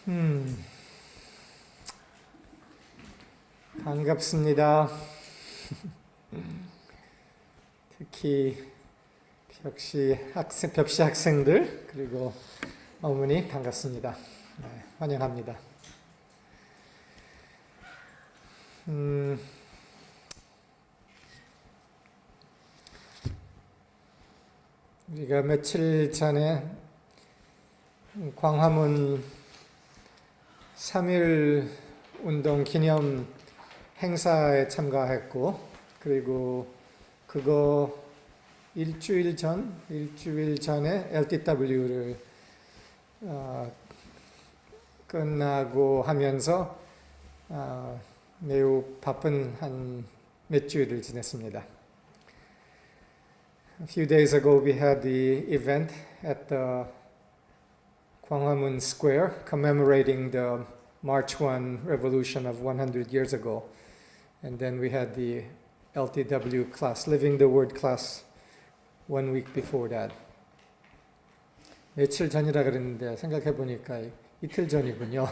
음, 반갑습니다. 특히 벽시 학생들 그리고 어머니 반갑습니다. 네, 환영합니다. 우리가 며칠 전에 광화문 3.1 운동 기념 행사에 참가했고, 그리고 그거 일주일 전에 LTW를 끝나고 하면서 매우 바쁜 한 몇 주일을 지냈습니다. A few days ago we had the event at the Gwanghwamun Square commemorating the March 1 revolution of 100 years ago. And then we had the LTW class, Living the Word class, 1 week before that. 며칠 전이라 그랬는데 생각해 보니까 이틀 전이군요.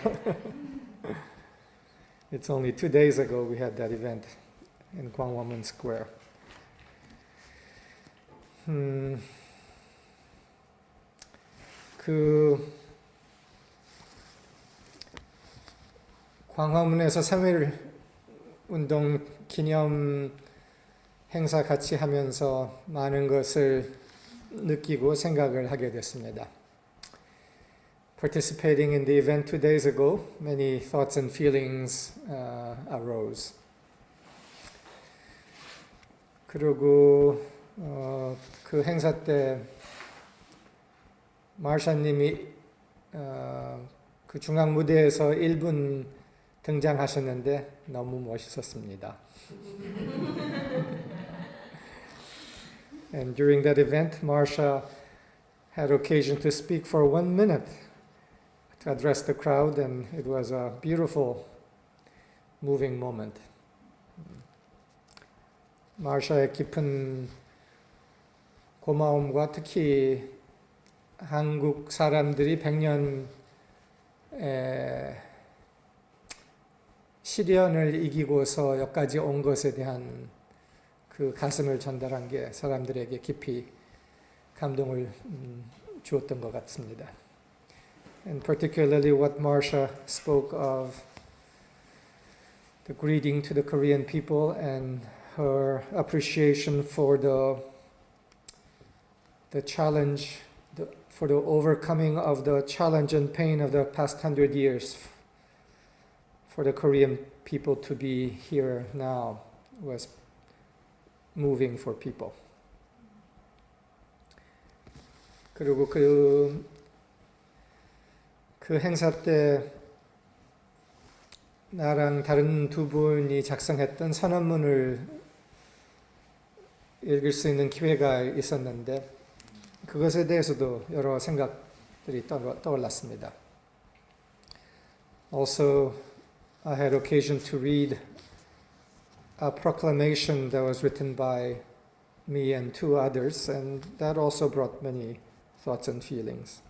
It's only 2 days ago we had that event in Gwanghwamun Square. 광화문에서 3.1 운동 기념 행사 같이 하면서 많은 것을 느끼고 생각을 하게 됐습니다. Participating in the event 2 days ago, many thoughts and feelings arose. 그리고 그 행사 때 마샤님이 그 중앙 무대에서 1분 등장하셨는데 너무 멋있었습니다. And during that event, Marsha had occasion to speak for 1 minute to address the crowd, and it was a beautiful, moving moment. 마샤의 깊은 고마움과 특히 한국 사람들이 100년의 시련을 이기고서 여기까지 온 것에 대한 그 가슴을 전달한 게 사람들에게 깊이 감동을 주었던 것 같습니다. And particularly what Marsha spoke of, the greeting to the Korean people and her appreciation for the challenge, for the overcoming of the challenge and pain of the past 100 years, for the Korean people to be here now was moving for people. 그리고 그 행사 때 나랑 다른 두 분이 작성했던 선언문을 읽을 수 있는 기회가 있었는데 그것에 대해서도 여러 생각들이 떠올랐습니다. Also, I had occasion to read a proclamation that was written by me and 2 others, and that also brought many thoughts and feelings.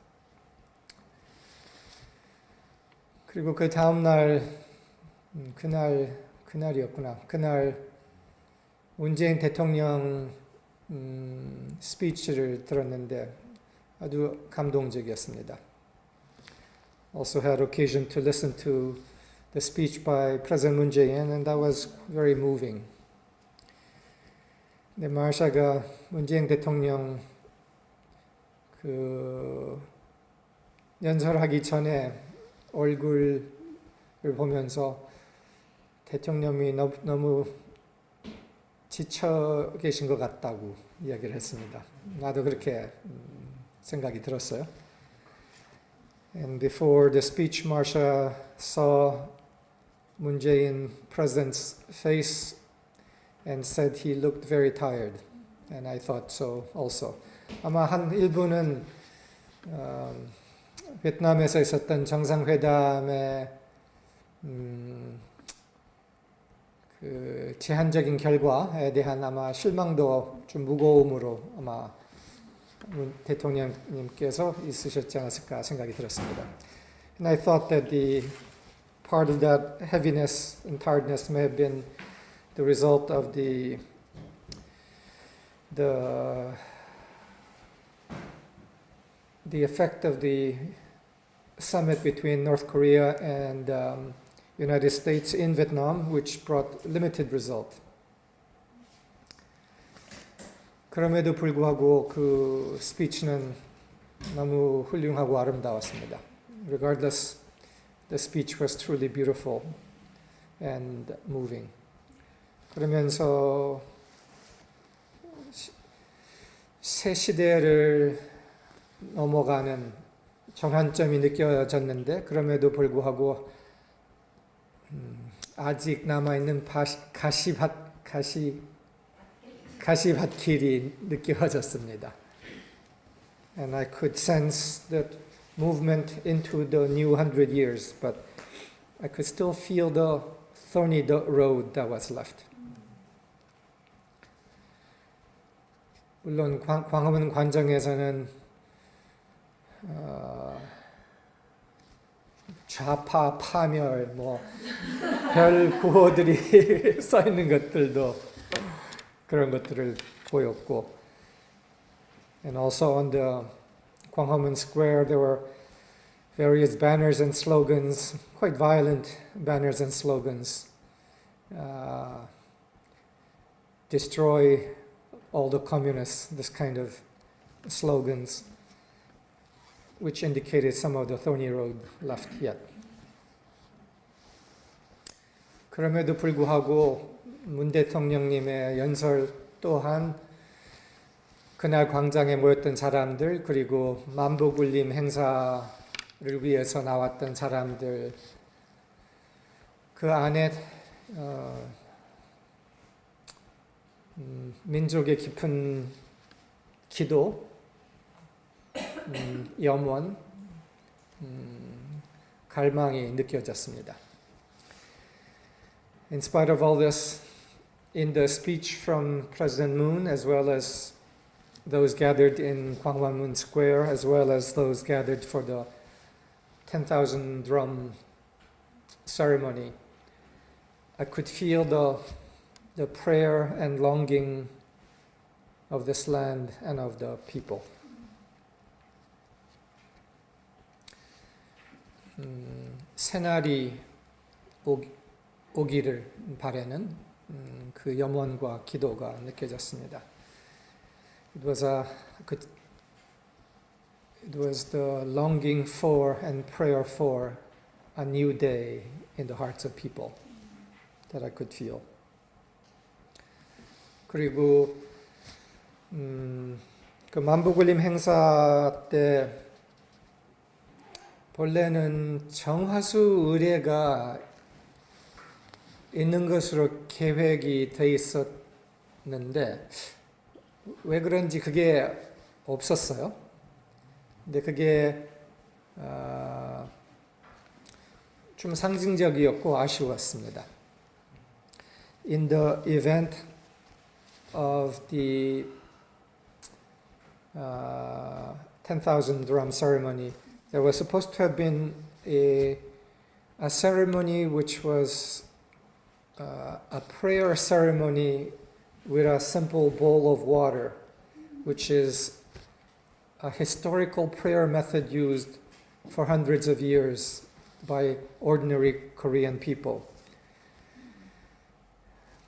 그리고 그 다음 날, 그날이었구나. 그날 문재인 대통령 스피치를 들었는데 아주 감동적이었습니다. Also had occasion to listen to the speech by President Moon Jae-in, and that was very moving. 근데 마샤가 문재인 대통령 연설하기 전에 얼굴을 보면서 대통령이 너무 지쳐 계신 것 같다고 이야기를 했습니다. 나도 그렇게 생각이 들었어요. And before the speech, Marsha saw Moon Jae-in president's face and said he looked very tired. And I thought so also. 아마 한 일부는 베트남에서 있었던 정상회담의 그 제한적인 결과에 대한 아마 실망도 좀 무거움으로 아마 대통령님께서 있으셨지 않았을까 생각이 들었습니다. And I thought that the part of that heaviness and tiredness may have been the result of the effect of the summit between North Korea and United States in Vietnam, which brought limited result. 그럼에도 불구하고 그 스피치는 너무 훌륭하고 아름다웠습니다. Regardless, the speech was truly beautiful and moving. 그러면서 새 시대를 넘어가는 전환점이 느껴졌는데 그럼에도 불구하고 아직 남아있는 가시밭길이 느껴졌습니다. And I could sense that movement into the new 100 years, but I could still feel the thorny road that was left. 물론 광화문 관정에서는 좌파 파멸, 별 구호들이 써 있는 것들도 그런 것들을 보였고, and also on the Gwanghwamun Square there were various banners and slogans, quite violent banners and slogans. Destroy all the communists, this kind of slogans, which indicated some of the thorny road left yet. 그럼에도 불구하고 문 대통령님의 연설 또한 그날 광장에 모였던 사람들, 그리고 만복울림 행사를 위해서 나왔던 사람들, 그 안에 민족의 깊은 기도, 염원, 갈망이 느껴졌습니다. In spite of all this, in the speech from President Moon, as well as those gathered in Gwanghwamun Square, as well as those gathered for the 10,000 drum ceremony, I could feel the prayer and longing of this land and of the people. 새날이 오기를 바라는 그 염원과 기도가 느껴졌습니다. It was the longing for and prayer for a new day in the hearts of people that I could feel. 그리고 그 만복울림 행사 때 본래는 정화수 의례가 있는 것으로 계획이 돼 있었는데 왜 그런지 그게 없었어요. 근데 그게 좀 상징적이었고 아쉬웠습니다. In the event of the 10,000 drum ceremony, there was supposed to have been a ceremony which was a prayer ceremony with a simple bowl of water, which is a historical prayer method used for hundreds of years by ordinary Korean people.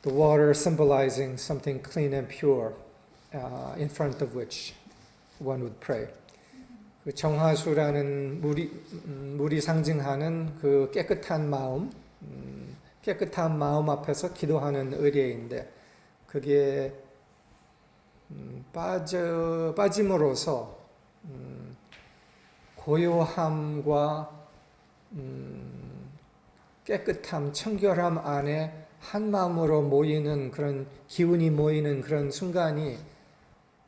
The water symbolizing something clean and pure, in front of which one would pray. 그 정화수라는 물이 상징하는 그 깨끗한 마음 앞에서 기도하는 의례인데 그게 빠짐으로써 고요함과 깨끗함, 청결함 안에 한 마음으로 모이는 그런 기운이 모이는 그런 순간이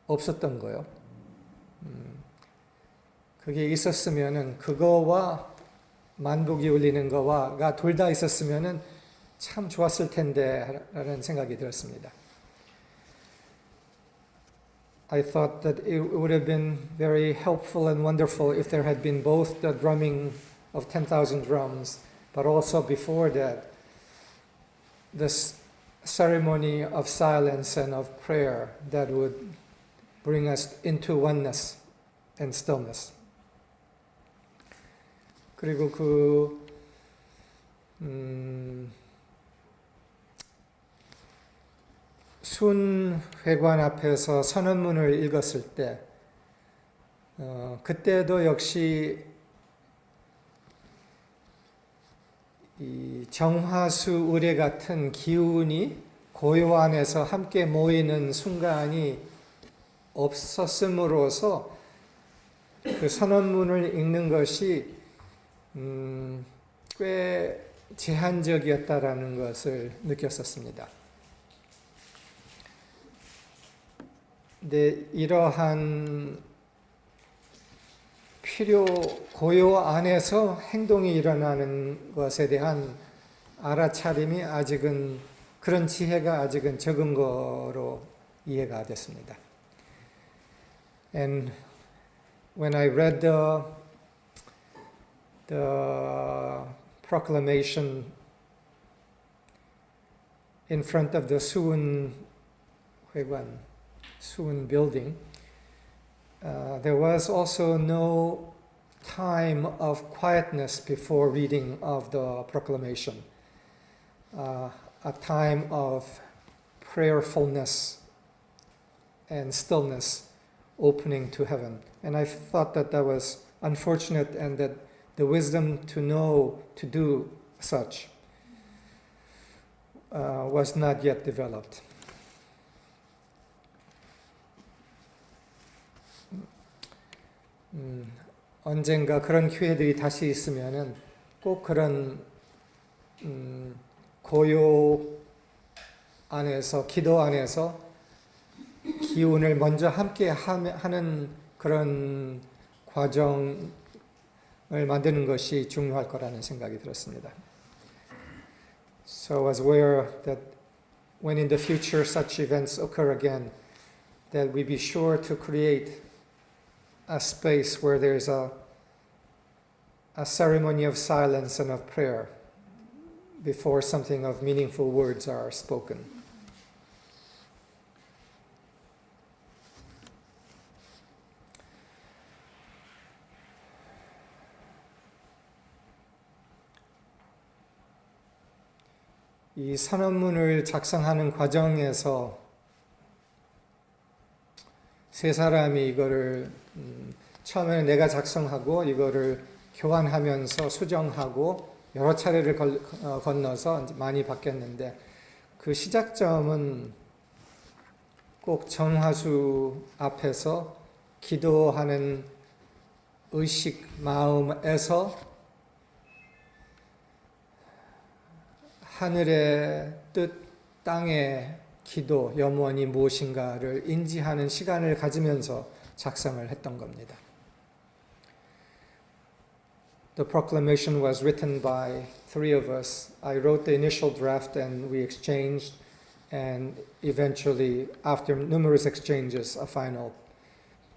없었던 거예요. 그게 있었으면은 그거와 만복이 울리는 거가 둘 다 있었으면은 참 좋았을 텐데라는 생각이 들었습니다. I thought that it would have been very helpful and wonderful if there had been both the drumming of 10,000 drums, but also before that, this ceremony of silence and of prayer that would bring us into oneness and stillness. 그리고 순회관 앞에서 선언문을 읽었을 때 그때도 역시 이 정화수 의례 같은 기운이 고요 안에서 함께 모이는 순간이 없었음으로써 그 선언문을 읽는 것이 꽤 제한적이었다라는 것을 느꼈었습니다. 근데 이러한 고요 안에서 행동이 일어나는 것에 대한 알아차림이 아직은, 그런 지혜가 아직은 적은 거로 이해가 됐습니다. And when I read the proclamation in front of the Suwon building, there was also no time of quietness before reading of the proclamation, a time of prayerfulness and stillness opening to heaven. And I thought that that was unfortunate, and that the wisdom to know to do such was not yet developed. 언젠가 그런 기회들이 다시 있으면은 꼭 그런 고요 안에서, 기도 안에서 기운을 먼저 함께 하는 그런 과정을 만드는 것이 중요할 거라는 생각이 들었습니다. So I was aware that when in the future such events occur again, that we be sure to create a space where there's a ceremony of silence and of prayer before something of meaningful words are spoken. 이 선언문을 작성하는 과정에서 세 사람이 이거를 처음에는 내가 작성하고 이거를 교환하면서 수정하고 여러 차례를 건너서 많이 바뀌었는데, 그 시작점은 꼭 정화수 앞에서 기도하는 의식, 마음에서 하늘의 뜻, 땅의 기도, 염원이 무엇인가를 인지하는 시간을 가지면서 작성을 했던 겁니다. The proclamation was written by three of us. I wrote the initial draft and we exchanged, and eventually, after numerous exchanges, a final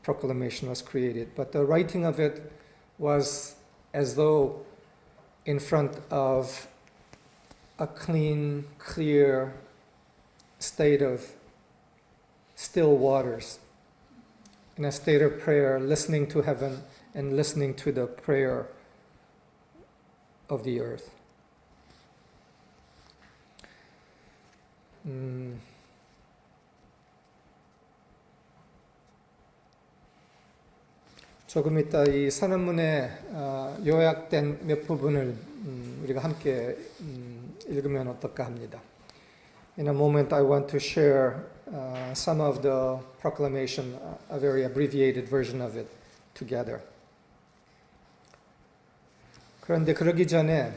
proclamation was created. But the writing of it was as though in front of a clean, clear state of still waters, in a state of prayer, listening to heaven and listening to the prayer of the earth. 조금 이따 이 선언문에 요약된 몇 부분을 우리가 함께 읽으면 어떨까 합니다. In a moment, I want to share some of the proclamation, a very abbreviated version of it, together. 그런데 그러기 전에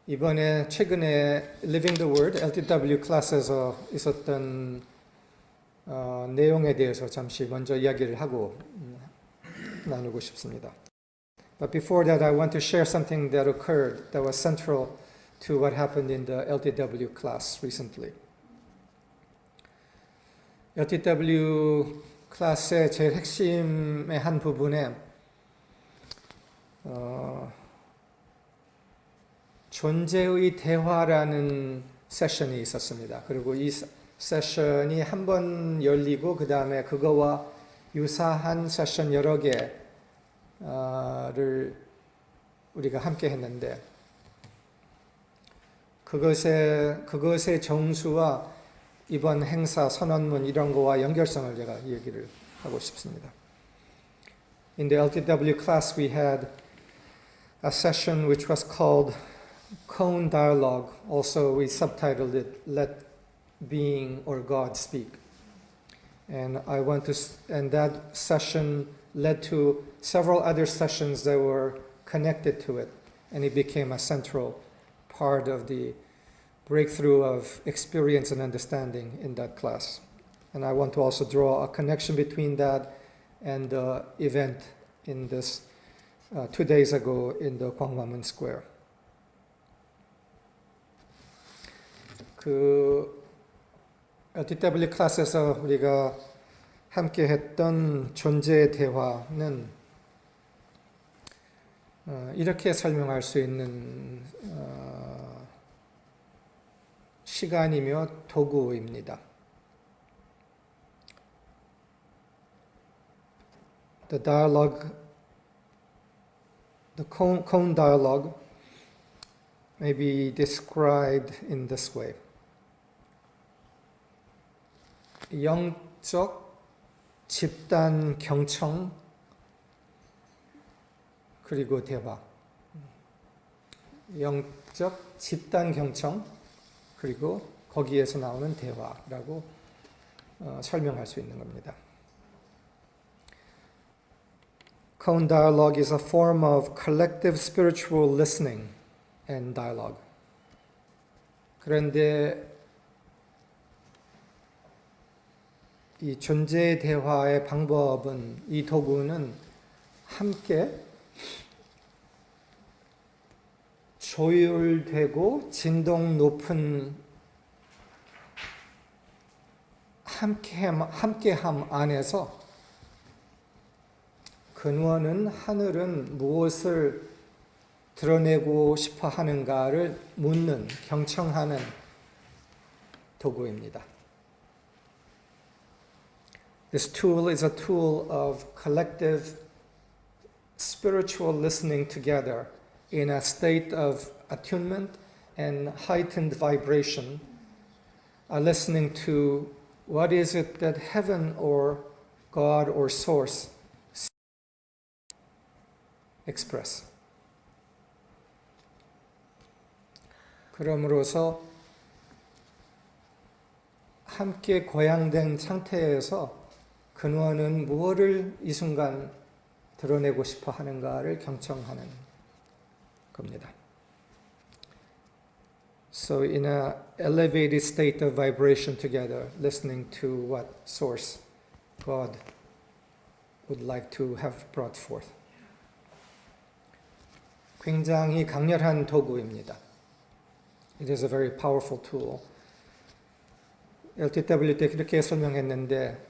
이번에 최근에 Living the Word, LTW 클래스에서 있었던 내용에 대해서 잠시 먼저 이야기를 하고 나누고 싶습니다. But before that, I want to share something that occurred that was central to what happened in the LTW class recently. LTW 클래스의 제일 핵심의 한 부분에 존재의 대화라는 세션이 있었습니다. 그리고 이 세션이 한 번 열리고 그 다음에 그거와 유사한 세션 여러 개를 우리가 함께 했는데 그것의 정수와 이번 행사 선언문 이런 거와 연결성을 제가 얘기를 하고 싶습니다. In the LTW class we had a session which was called Cone Dialogue. Also we subtitled it Let Being or God Speak. And that session led to several other sessions that were connected to it, and it became a central part of the breakthrough of experience and understanding in that class. And I want to also draw a connection between that and the event in this 2 days ago in the Gwanghwamun Square. 그 LTW 클래스에서 우리가 함께 했던 존재의 대화는 이렇게 설명할 수 있는 시간이며 도구입니다. The cone dialogue may be described in this way. 영적 집단 경청 그리고 대화. 영적 집단 경청 그리고 거기에서 나오는 대화라고 설명할 수 있는 겁니다. Cone dialogue is a form of collective spiritual listening and dialogue. 그런데 이 존재의 대화의 방법은, 이 도구는 함께 조율되고 진동 높은 함께함 안에서 근원은 하늘은 무엇을 드러내고 싶어 하는가를 묻는, 경청하는 도구입니다. This tool is a tool of collective spiritual listening together in a state of attunement and heightened vibration, listening to what is it that heaven or God or source express. 그러므로서 함께 고양된 상태에서 근원은 무엇을 이 순간 드러내고 싶어 하는가를 경청하는 겁니다. So in an elevated state of vibration together, listening to what source God would like to have brought forth. 굉장히 강렬한 도구입니다. It is a very powerful tool. LTW 때 그렇게 설명했는데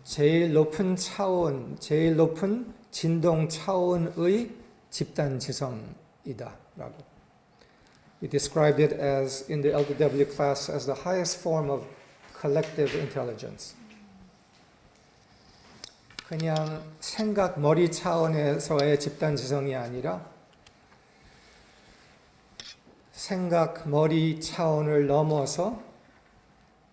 제일 높은 차원, 제일 높은 진동 차원의 집단 지성이다 라고. We described it as in the LTW class as the highest form of collective intelligence. 그냥 생각 머리 차원에서의 집단 지성이 아니라 생각 머리 차원을 넘어서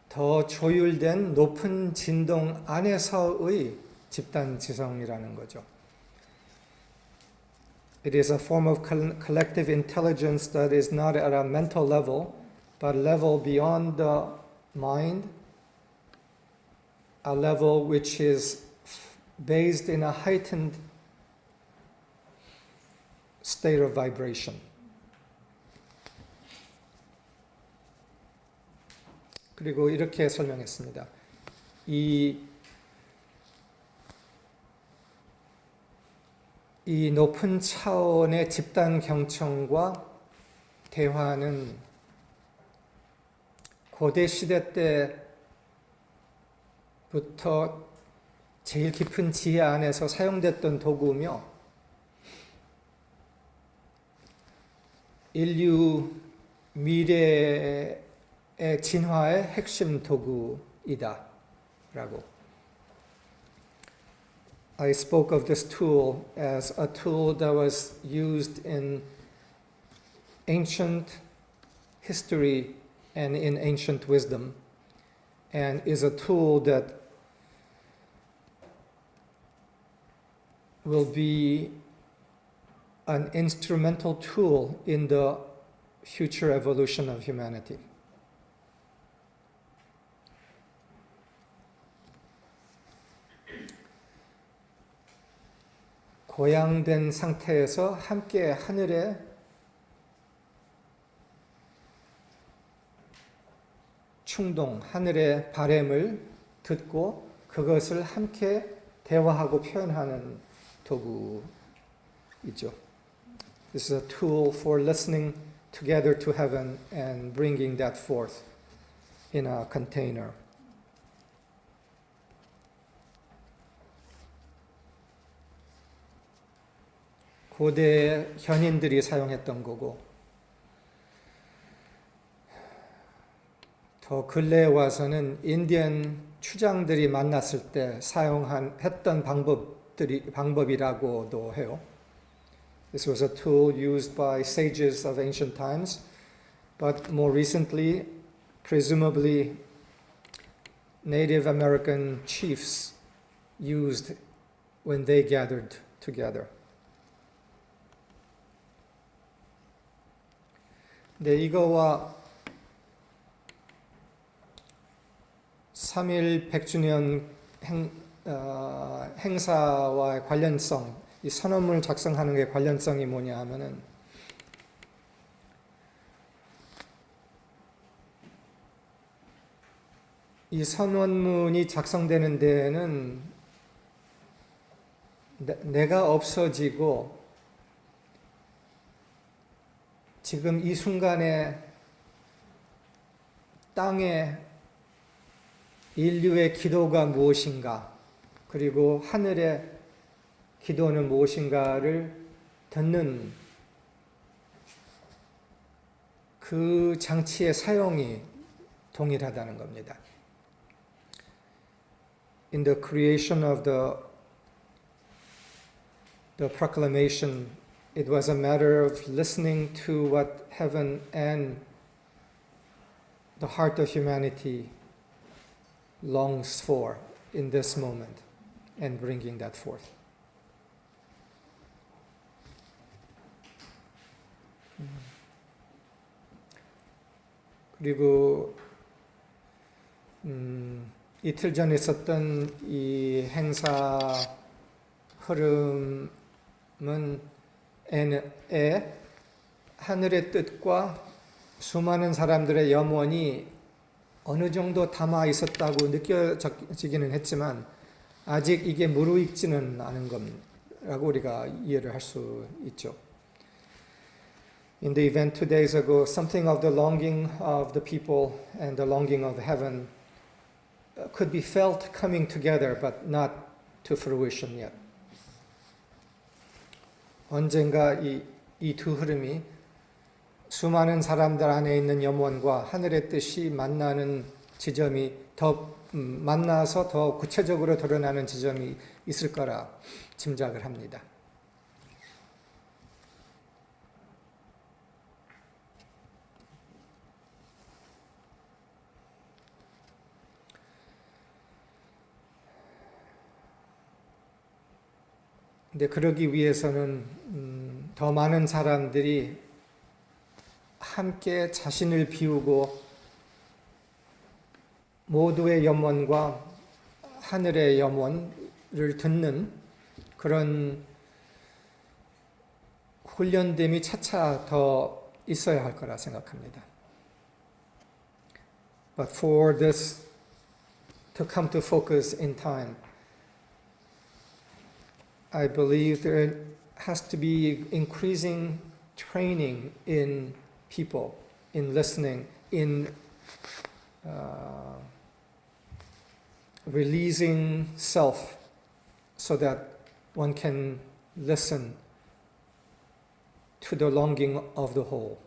더 조율된 높은 진동 안에서의 집단 지성이라는 거죠. It is a form of collective intelligence that is not at a mental level, but a level beyond the mind, a level which is based in a heightened state of vibration. 그리고 이렇게 설명했습니다. 이 높은 차원의 집단 경청과 대화는 고대 시대 때부터 제일 깊은 지혜 안에서 사용됐던 도구며 인류 미래의 진화의 핵심 도구이다 라고. I spoke of this tool as a tool that was used in ancient history and in ancient wisdom, and is a tool that will be an instrumental tool in the future evolution of humanity. 고양된 상태에서 함께 하늘의 충동, 하늘의 바램을 듣고 그것을 함께 대화하고 표현하는 도구이죠. This is a tool for listening together to heaven and bringing that forth in a container. 고대 현인들이 사용했던 거고, 더 근래에 와서는 인디언 추장들이 만났을 때 했던 방법이라고도 해요. This was a tool used by sages of ancient times, but more recently, presumably, Native American chiefs used when they gathered together. 네, 이거와 3일 100주년 행사와 관련성, 이 선언문을 작성하는 게 관련성이 뭐냐 하면은 이 선언문이 작성되는 데에는 내가 없어지고 지금 이 순간에 땅에 인류의 기도가 무엇인가, 그리고 하늘의 기도는 무엇인가를 듣는 그 장치의 사용이 동일하다는 겁니다. In the creation of the proclamation, it was a matter of listening to what heaven and the heart of humanity longs for in this moment and bringing that forth. 그리고 이틀 전에 있었던 이 행사 흐름은 하늘의 뜻과 수많은 사람들의 염원이 어느 정도 담아 있었다고 느껴지기는 했지만 아직 이게 무르익지는 않은 거라고 우리가 이해를 할 수 있죠. In the event 2 days ago, something of the longing of the people and the longing of heaven could be felt coming together, but not to fruition yet. 언젠가 이 두 흐름이 수많은 사람들 안에 있는 염원과 하늘의 뜻이 만나는 지점이 만나서 더 구체적으로 드러나는 지점이 있을 거라 짐작을 합니다. 근데 그러기 위해서는 더 많은 사람들이 함께 자신을 비우고 모두의 염원과 하늘의 염원을 듣는 그런 훈련됨이 차차 더 있어야 할 거라 생각합니다. But for this to come to focus in time, I believe there has to be increasing training in people, in listening, in releasing self so that one can listen to the longing of the whole.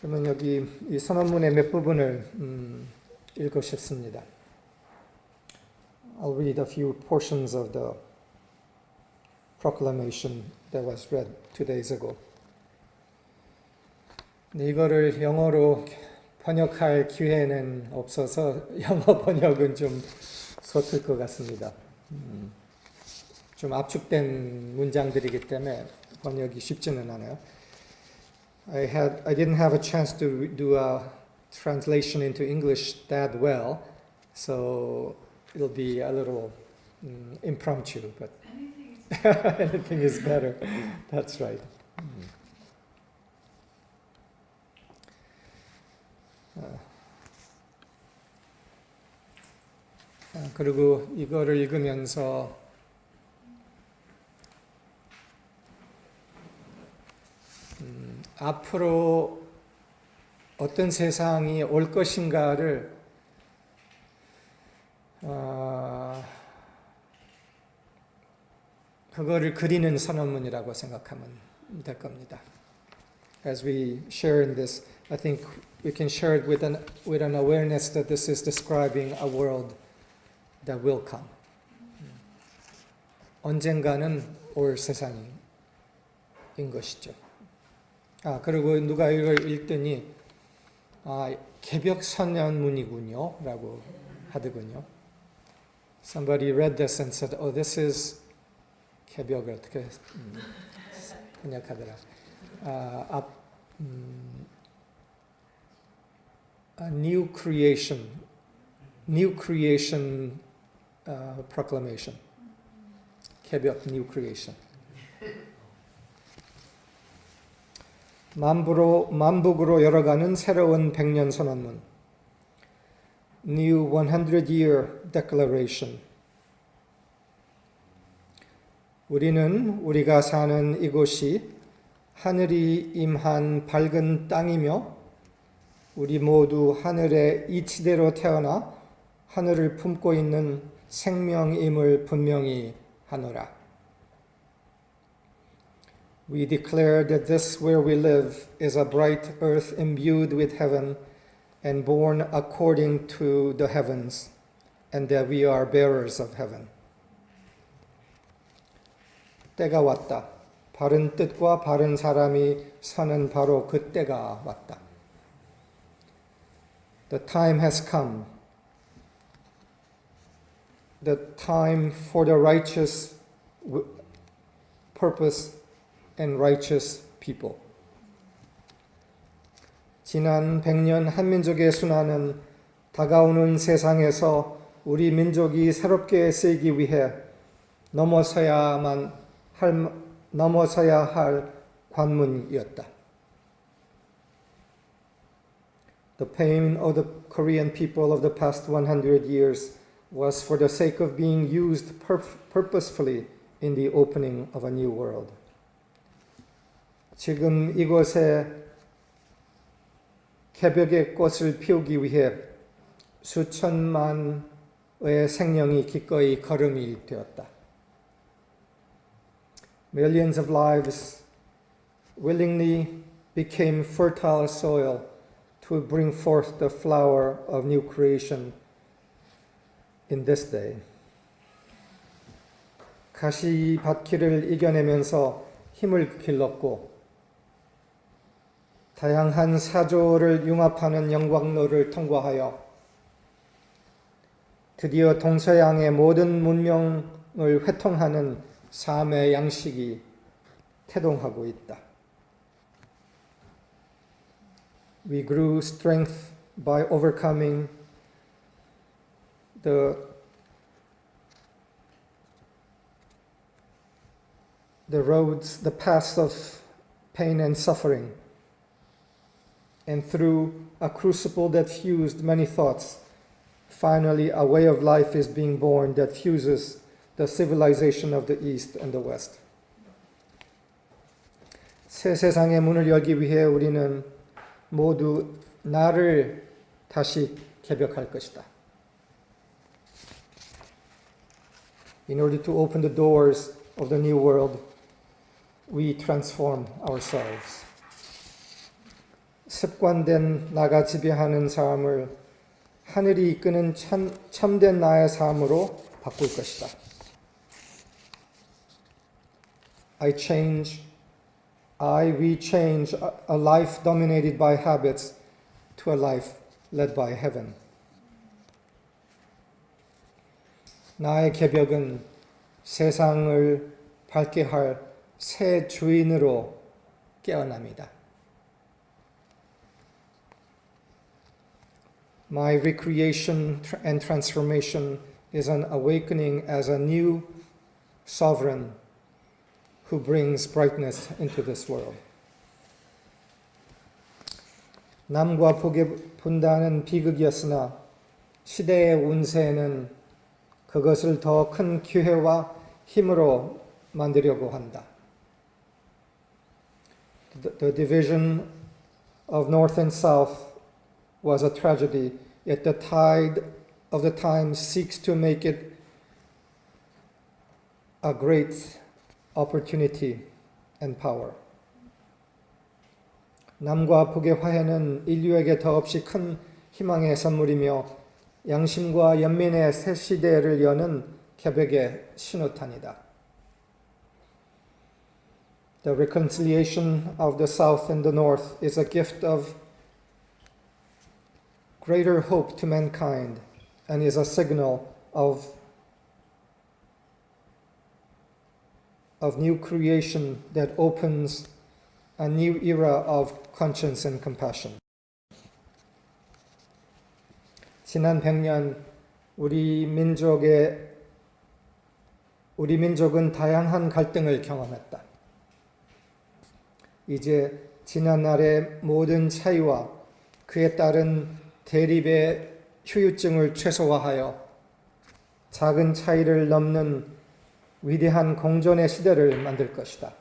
그러면 여기 이 선언문의 몇 부분을 읽고 싶습니다. I'll read a few portions of the proclamation that was read 2 days ago. 근데 이거를 영어로 번역할 기회는 없어서 영어 번역은 좀 서툴 것 같습니다. 좀 압축된 문장들이기 때문에 번역이 쉽지는 않아요. I didn't have a chance to do a translation into English that well, so it'll be a little impromptu, but anything is better. That's right. 그리고 이거를 읽으면서 앞으로 어떤 세상이 올 것인가를 그거를 그리는 선언문이라고 생각하면 될 겁니다. As we share in this, I think we can share it with an awareness that this is describing a world that will come. 언젠가는 올 세상인 것이죠. 그리고 누가 이걸 읽더니 개벽 선언문이군요 라고 하더군요. Somebody read this and said, oh, this is 개벽을 어떻게 번역하더라. A new creation proclamation. 개벽 new creation. 만북으로 열어가는 새로운 백년 선언문. New 100-year declaration. 우리는 우리가 사는 이곳이 하늘이 임한 밝은 땅이며 우리 모두 하늘의 이치대로 태어나 하늘을 품고 있는 생명임을 분명히 하노라. We declare that this where we live is a bright earth imbued with heaven and born according to the heavens, and that we are bearers of heaven. 때가 왔다. 바른 뜻과 바른 사람이 서는 바로 그 때가 왔다. The time has come. The time for the righteous purpose and righteous people. 지난 100년 한민족의 순환은 다가오는 세상에서 우리 민족이 새롭게 쓰이기 위해 넘어서야 할 관문이었다. The pain of the Korean people of the past 100 years was for the sake of being used purposefully in the opening of a new world. 지금 이곳에 개벽의 꽃을 피우기 위해 수천만의 생명이 기꺼이 거름이 되었다. Millions of lives willingly became fertile soil to bring forth the flower of new creation in this day. 가시밭길을 이겨내면서 힘을 길렀고 다양한 사조를 융합하는 영광로를 통과하여 드디어 동서양의 모든 문명을 회통하는 삶의 양식이 태동하고 있다. We grew strength by overcoming the roads, the paths of pain and suffering. And through a crucible that fused many thoughts, finally a way of life is being born that fuses the civilization of the East and the West. 새 세상의 문을 열기 위해 우리는 모두 나를 다시 개벽할 것이다. In order to open the doors of the new world, we transform ourselves. 습관된 나가 지배하는 삶을 하늘이 이끄는 참된 나의 삶으로 바꿀 것이다. we change a life dominated by habits to a life led by heaven. 나의 개벽은 세상을 밝게 할 새 주인으로 깨어납니다. My recreation and transformation is an awakening as a new sovereign who brings brightness into this world. 남과 북의 분단은 비극이었으나 시대의 운세는 그것을 더 큰 기회와 힘으로 만들려고 한다. The division of North and South was a tragedy, yet the tide of the times seeks to make it a great opportunity and power. 남과 북의 화해는 인류에게 더없이 큰 희망의 선물이며 양심과 연민의 새 시대를 여는 개벽의 신호탄이다. The reconciliation of the South and the North is a gift of greater hope to mankind and is a signal of new creation that opens a new era of conscience and compassion. 지난 100년 우리 민족은 다양한 갈등을 경험했다. 이제 지난날의 모든 차이와 그에 따른 대립의 후유증을 최소화하여 작은 차이를 넘는 위대한 공존의 시대를 만들 것이다.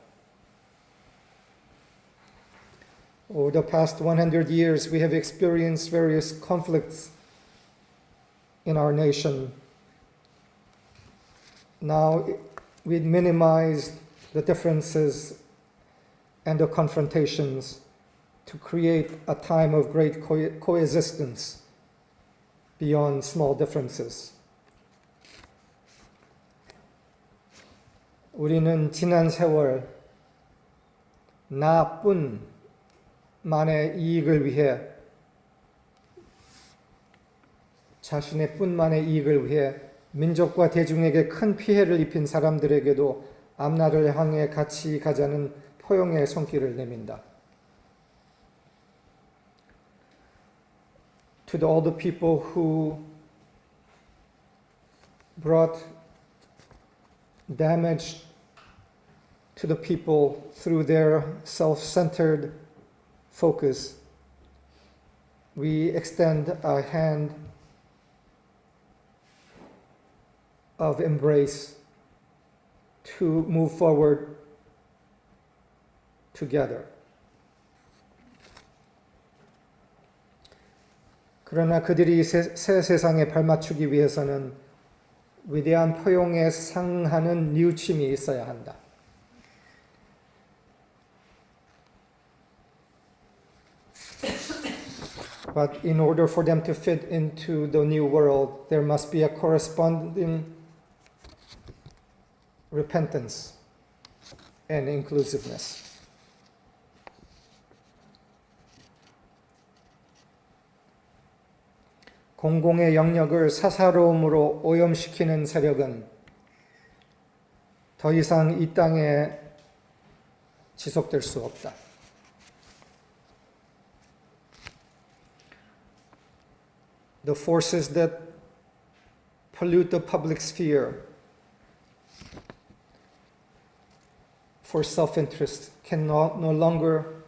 Over the past 100 years, we have experienced various conflicts in our nation. Now, we minimize the differences and the confrontations to create a time of great coexistence beyond small differences. 우리는 지난 세월 나뿐만의 이익을 위해 자신의 뿐만의 이익을 위해 민족과 대중에게 큰 피해를 입힌 사람들에게도 앞날을 향해 같이 가자는 포용의 손길을 내민다. To all the people who brought damage to the people through their self-centered focus, we extend a hand of embrace to move forward together. 그러나 그들이 새 세상에 발맞추기 위해서는 위대한 포용에 상하는 뉘우침이 있어야 한다. But in order for them to fit into the new world, there must be a corresponding repentance and inclusiveness. 공공의 영역을 사사로움으로 오염시키는 세력은 더 이상 이 땅에 지속될 수 없다. The forces that pollute the public sphere for self-interest can no longer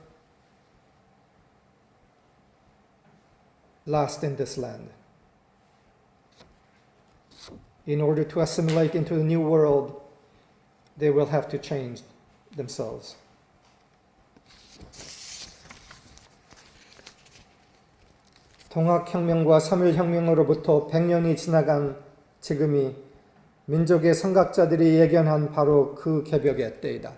last in this land. In order to assimilate into the new world, they will have to change themselves. 동학혁명과 3.1혁명으로부터 100년이 지나간 지금이 민족의 선각자들이 예견한 바로 그 개벽의 때이다.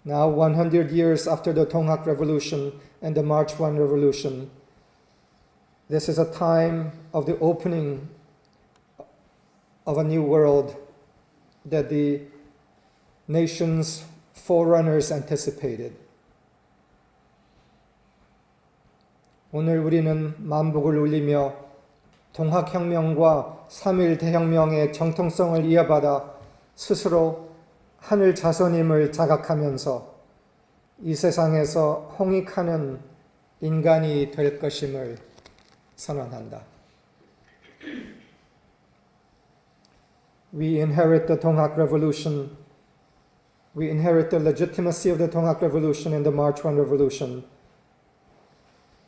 Now 100 years after the Donghak Revolution and the March 1 Revolution, this is a time of the opening of a new world that the nation's forerunners anticipated. 오늘 우리는 만복을 울리며 동학혁명과 3.1 대혁명의 정통성을 이어받아 스스로 하늘 자손임을 자각하면서 이 세상에서 홍익하는 인간이 될 것임을 선언한다. We inherit the Donghak Revolution. We inherit the legitimacy of the Donghak Revolution and the March 1 Revolution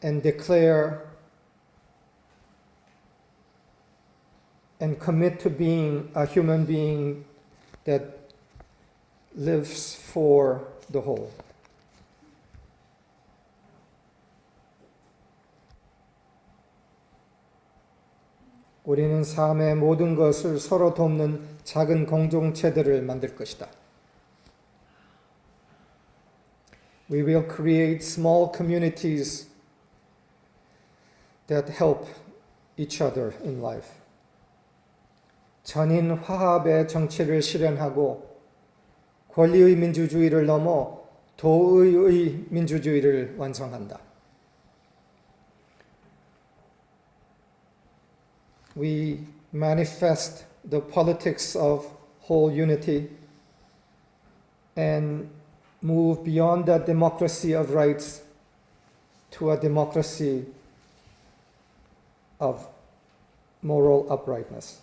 and declare and commit to being a human being that lives for the whole. 우리는 삶의 모든 것을 서로 돕는 작은 공동체들을 만들 것이다. We will create small communities that help each other in life. 전인 화합의 정치를 실현하고 권리의 민주주의를 넘어 도의의 민주주의를 완성한다. We manifest the politics of whole unity and move beyond that democracy of rights to a democracy of moral uprightness.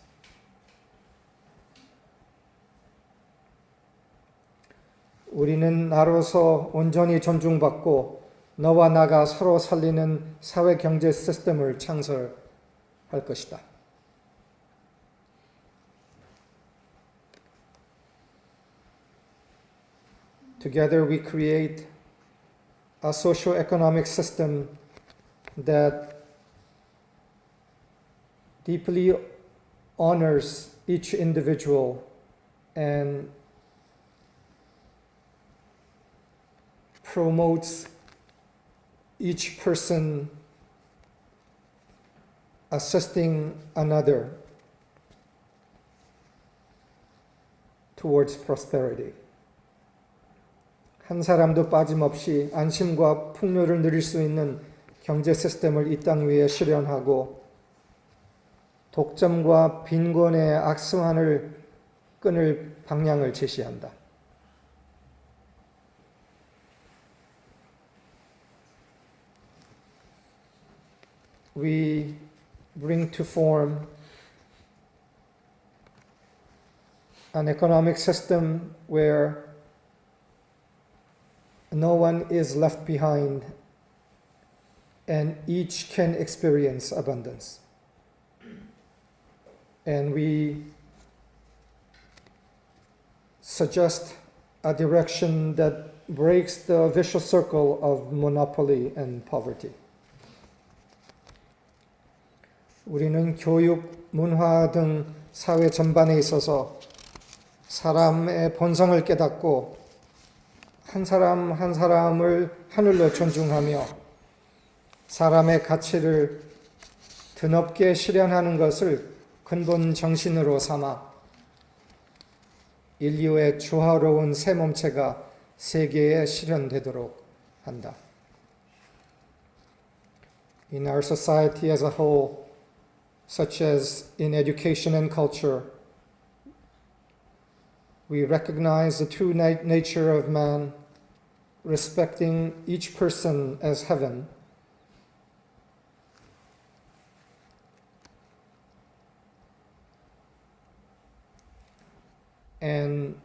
우리는 나로서 온전히 존중받고 너와 나가 서로 살리는 사회 경제 시스템을 창설할 것이다. Together we create a socio-economic system that deeply honors each individual and promotes each person assisting another towards prosperity. 한 사람도 빠짐없이 안심과 풍요를 누릴 수 있는 경제 시스템을 이 땅 위에 실현하고 독점과 빈곤의 악순환을 끊을 방향을 제시한다. We bring to form an economic system where no one is left behind and each can experience abundance. And we suggest a direction that breaks the vicious circle of monopoly and poverty. 우리는 교육, 문화 등 사회 전반에 있어서 사람의 본성을 깨닫고 한 사람 한 사람을 하늘로 존중하며 사람의 가치를 드높게 실현하는 것을 근본 정신으로 삼아 인류의 조화로운 새 몸체가 세계에 실현되도록 한다. In our society as a whole, such as in education and culture, we recognize the true nature of man, respecting each person as heaven, and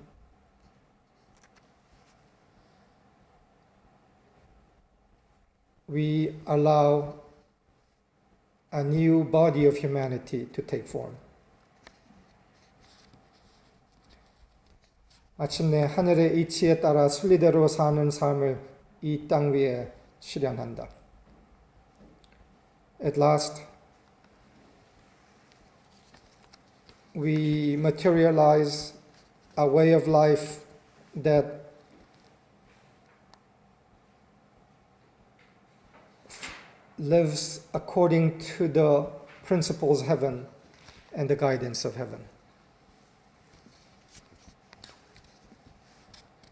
we allow a new body of humanity to take form. 마침내 하늘의 이치에 따라 순리대로 사는 삶을 이 땅 위에 실현한다. At last, we materialize a way of life that lives according to the principles of heaven and the guidance of heaven.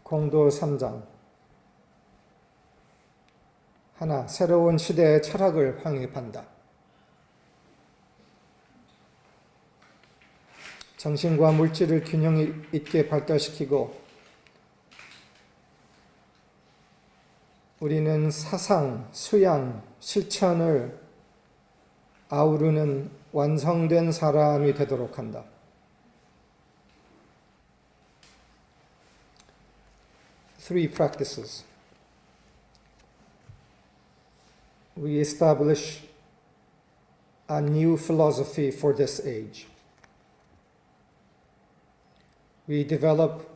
공도 3장. 하나, 새로운 시대의 철학을 확립한다. 정신과 물질을 균형 있게 발달시키고 우리는 사상, 수양, 실천을 아우르는 완성된 사람이 되도록 한다. Three practices. We establish a new philosophy for this age. We develop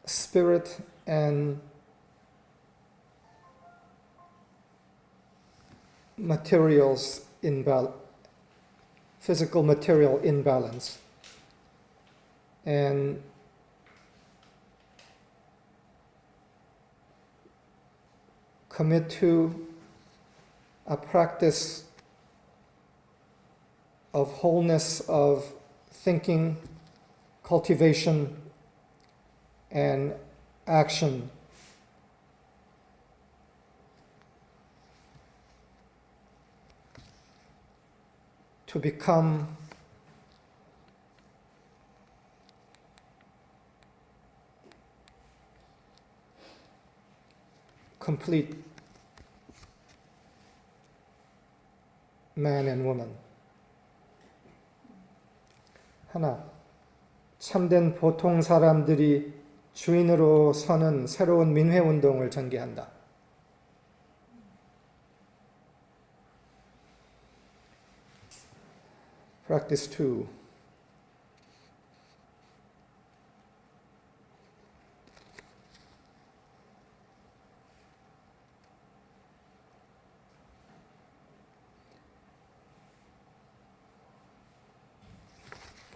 spirit and materials in physical material in balance, and commit to a practice of wholeness of thinking, cultivation, and action to become complete man and woman. 하나, 참된 보통 사람들이 주인으로 서는 새로운 민회운동을 전개한다. Practice 2.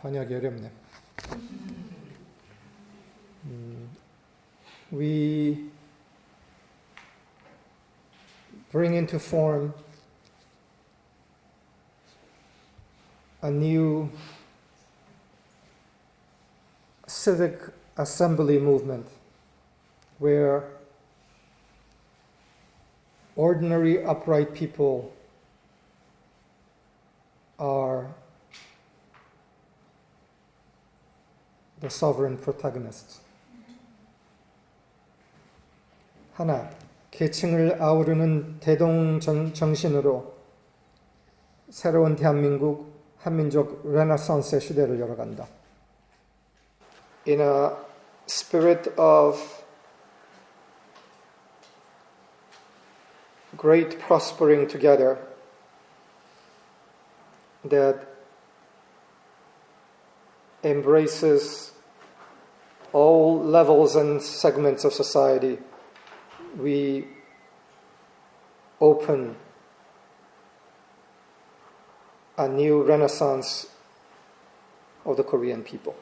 번역이 어렵네. We bring into form a new civic assembly movement where ordinary upright people are the sovereign protagonists. 하나, 계층을 아우르는 대동 정신으로 새로운 대한민국, 한민족 레나상스의 시대를 열어간다. In a spirit of great prospering together that embraces all levels and segments of society, we open a new renaissance of the Korean people.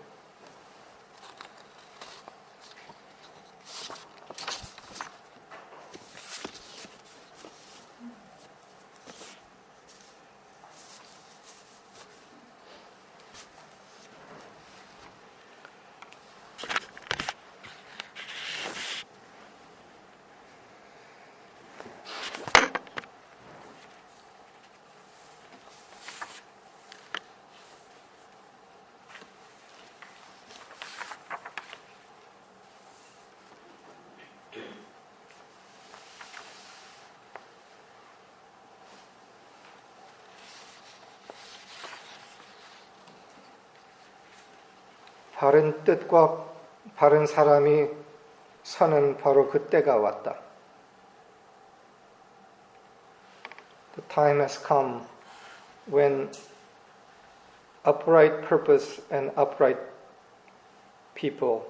바른 뜻과 바른 사람이 서는 바로 그때가 왔다. The time has come when upright purpose and upright people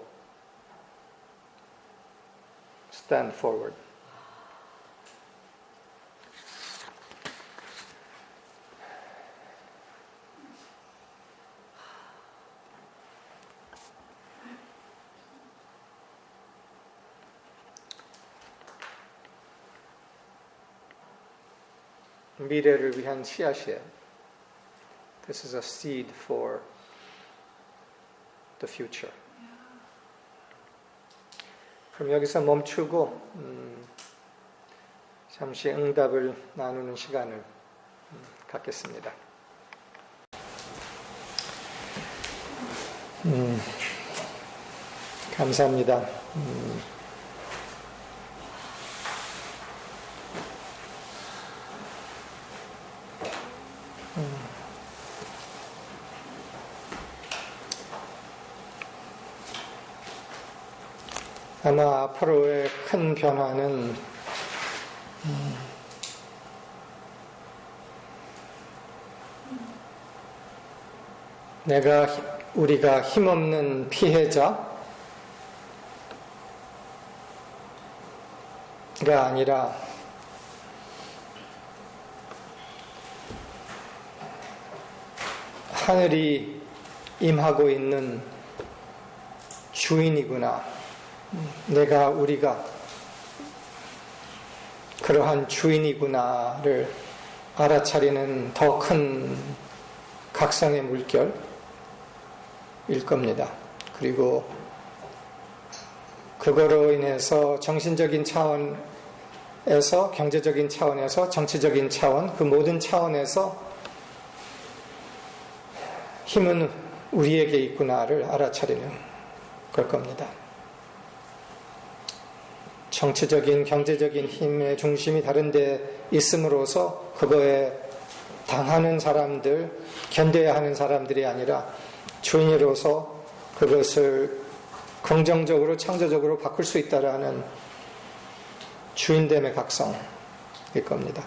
stand forward. 미래를 위한 씨앗이에요. This is a seed for the future. 그럼 여기서 멈추고 잠시 응답을 나누는 시간을 갖겠습니다. 감사합니다. 아마 앞으로의 큰 변화는 우리가 힘없는 피해자가 아니라 하늘이 임하고 있는 주인이구나. 우리가 그러한 주인이구나를 알아차리는 더 큰 각성의 물결일 겁니다. 그리고 그거로 인해서 정신적인 차원에서, 경제적인 차원에서, 정치적인 차원, 그 모든 차원에서 힘은 우리에게 있구나를 알아차리는 걸 겁니다. 정치적인, 경제적인 힘의 중심이 다른 데 있음으로써 그거에 당하는 사람들, 견뎌야 하는 사람들이 아니라 주인으로서 그것을 긍정적으로, 창조적으로 바꿀 수 있다라는 주인됨의 각성일 겁니다.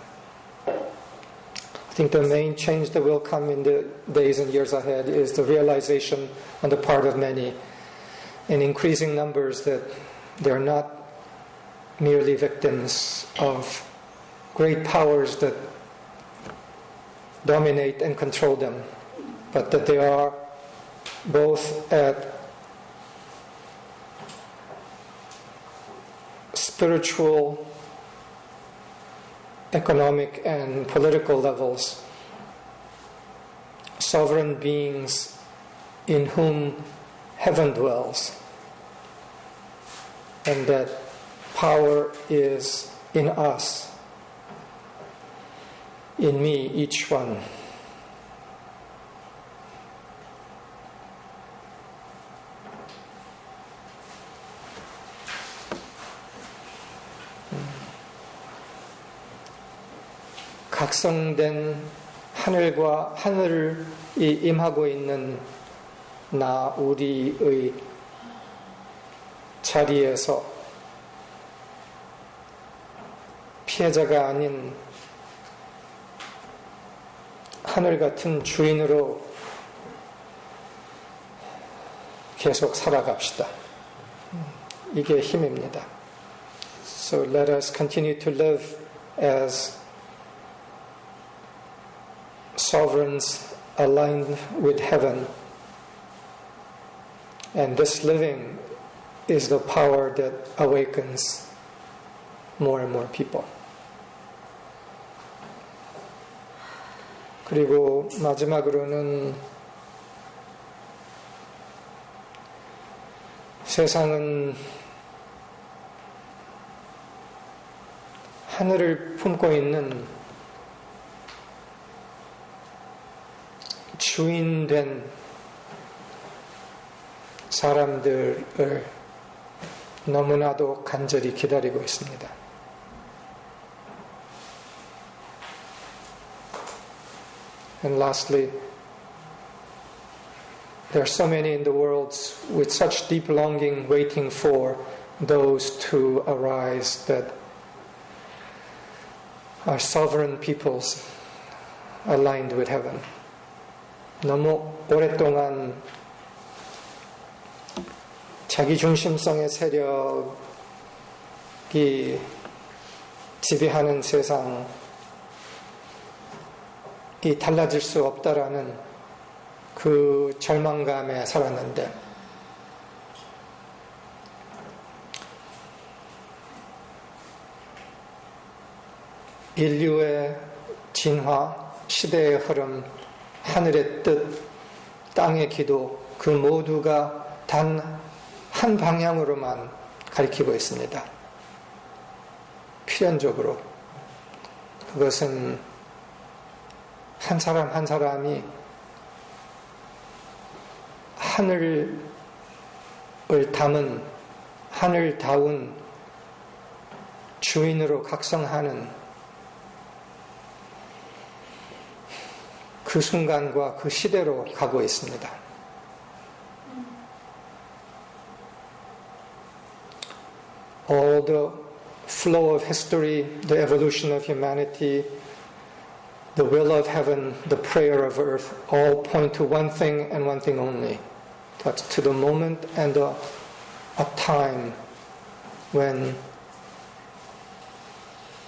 I think the main change that will come in the days and years ahead is the realization on the part of many in increasing numbers that they're not merely victims of great powers that dominate and control them, but that they are both at spiritual, economic, and political levels, sovereign beings in whom heaven dwells, and that power is in us, in me, each one. 각성된 하늘이 임하고 있는 우리의 자리에서 피해자가 아닌 하늘 같은 주인으로 계속 살아갑시다. 이게 힘입니다. So let us continue to live as sovereigns aligned with heaven. And this living is the power that awakens more and more people. 그리고 마지막으로는 세상은 하늘을 품고 있는 주인된 사람들을 너무나도 간절히 기다리고 있습니다. And lastly, there are so many in the world with such deep longing waiting for those to arise that are sovereign peoples aligned with heaven. 너무 오랫동안 자기중심성의 세력이 지배하는 세상이 달라질 수 없다라는 그 절망감에 살았는데 인류의 진화, 시대의 흐름, 하늘의 뜻, 땅의 기도, 그 모두가 단 한 방향으로만 가리키고 있습니다. 필연적으로. 그것은 한 사람 한 사람이 하늘을 담은, 하늘다운 주인으로 각성하는 그 순간과 그 시대로 가고 있습니다. All the flow of history, the evolution of humanity, the will of heaven, the prayer of earth, all point to one thing and one thing only. That's to the moment and a time when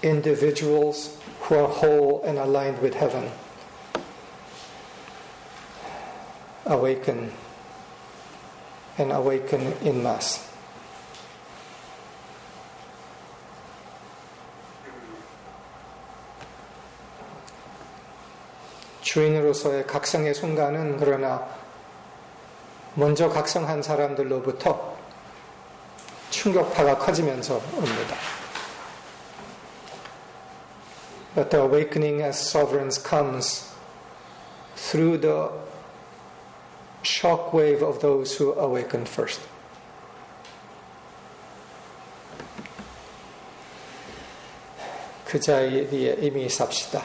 individuals who are whole and aligned with heaven awaken and awaken in mass. 주인으로서의 각성의 순간은 그러나 먼저 각성한 사람들로부터 충격파가 커지면서 옵니다. But the awakening as sovereigns comes through the shock wave of those who awaken first. 그 자리에 이미 삽시다.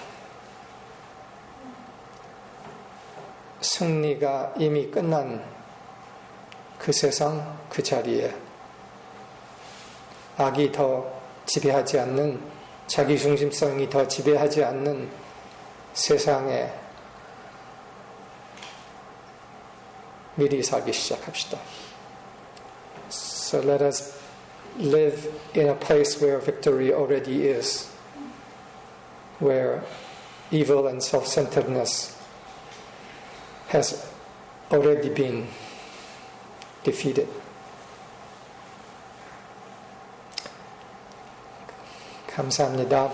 승리가 이미 끝난 그 세상, 그 자리에 악이 더 지배하지 않는, 자기 중심성이 더 지배하지 않는 세상에 미리 살기 시작합시다. So let us live in a place where victory already is, where evil and self-centeredness has already been defeated. 감사합니다.